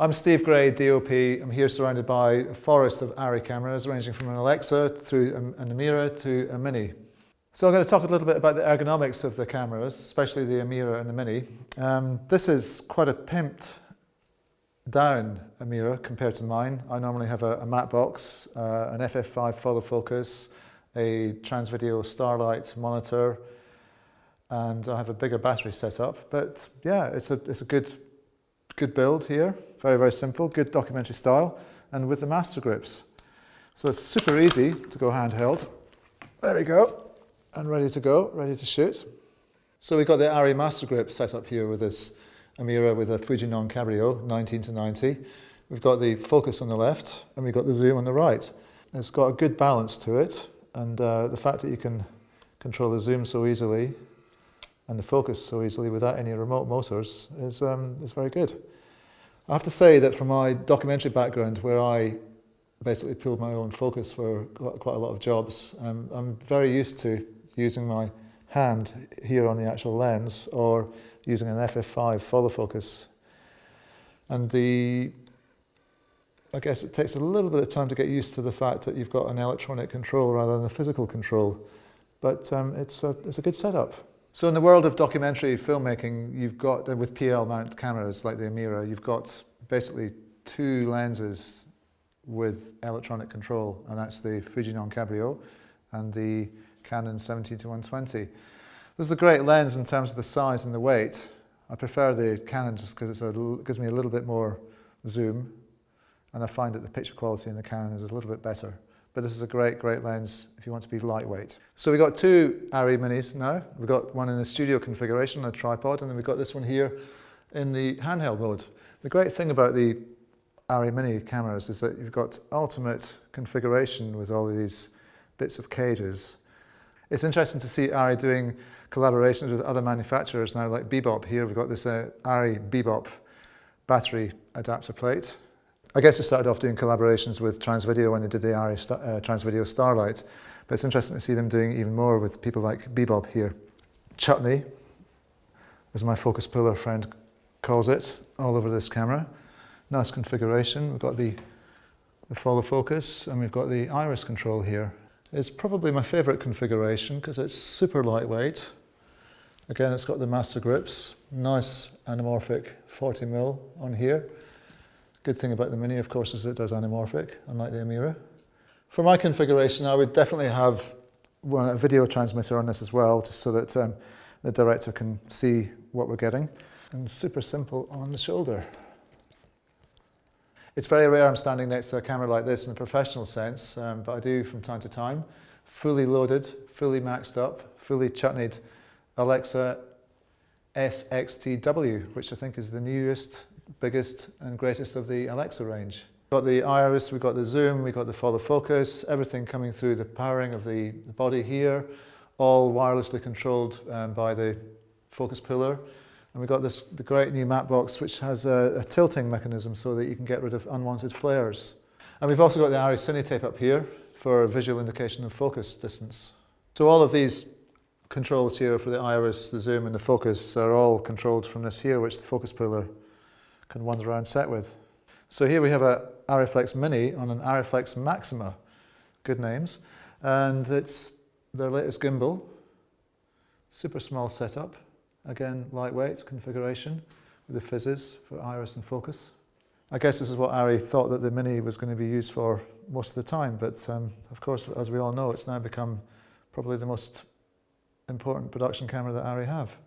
I'm Steve Gray, DoP. I'm here surrounded by a forest of ARRI cameras ranging from an Alexa through an Amira to a Mini. So I'm going to talk a little bit about the ergonomics of the cameras, especially the Amira and the Mini. This is quite a pimped down Amira compared to mine. I normally have a matte box, an FF5 follow focus, a Transvideo Starlight monitor, and I have a bigger battery setup. But yeah, it's a good build here. Very, very simple, good documentary style, and with the master grips. So it's super easy to go handheld. There we go, and ready to go, ready to shoot. So we've got the ARRI master grip set up here with this Amira with a Fuji non-Cabrio 19-90. We've got the focus on the left, and we've got the zoom on the right. It's got a good balance to it, and the fact that you can control the zoom so easily and the focus so easily without any remote motors is very good. I have to say that from my documentary background, where I basically pulled my own focus for quite a lot of jobs, I'm very used to using my hand here on the actual lens or using an FF5 follow focus. And I guess it takes a little bit of time to get used to the fact that you've got an electronic control rather than a physical control, but it's a good setup. So in the world of documentary filmmaking, you've got, with PL mount cameras like the Amira, you've got basically two lenses with electronic control, and that's the Fuji non-Cabrio and the Canon 70-120. This is a great lens in terms of the size and the weight. I prefer the Canon just because it gives me a little bit more zoom, and I find that the picture quality in the Canon is a little bit better. But this is a great lens if you want to be lightweight. So we've got two ARRI Minis now. We've got one in the studio configuration on a tripod, and then we've got this one here in the handheld mode. The great thing about the ARRI Mini cameras is that you've got ultimate configuration with all of these bits of cages. It's interesting to see ARRI doing collaborations with other manufacturers now, like Bebop here. We've got this ARRI Bebop battery adapter plate. I guess they started off doing collaborations with Transvideo when they did the ARRI Transvideo Starlight, but it's interesting to see them doing even more with people like Bebop here. Chutney, as my focus puller friend calls it, all over this camera. Nice configuration. We've got the follow focus, and we've got the iris control here. It's probably my favorite configuration because it's super lightweight. Again, it's got the master grips, nice anamorphic 40mm on here. Good thing about the Mini, of course, is it does anamorphic, unlike the Amira. For my configuration, I would definitely have a video transmitter on this as well, just so that the director can see what we're getting. And super simple on the shoulder. It's very rare I'm standing next to a camera like this in a professional sense, but I do from time to time. Fully loaded, fully maxed up, fully chutneyed Alexa SXT, which I think is the newest, biggest and greatest of the Alexa range. We've got the iris, we've got the zoom, we've got the follow focus, everything coming through the powering of the body here, all wirelessly controlled by the focus puller. And we've got the great new matte box which has a tilting mechanism so that you can get rid of unwanted flares. And we've also got the ARRI Cine tape up here for a visual indication of focus distance. So all of these controls here for the iris, the zoom and the focus are all controlled from this here, which the focus puller can wander around set with. So here we have a ARRIFlex Mini on an ARRIFlex Maxima, good names, and it's their latest gimbal, super small setup, again lightweight configuration with the fizzes for iris and focus. I guess this is what ARRI thought that the Mini was going to be used for most of the time, but of course, as we all know, it's now become probably the most important production camera that ARRI have.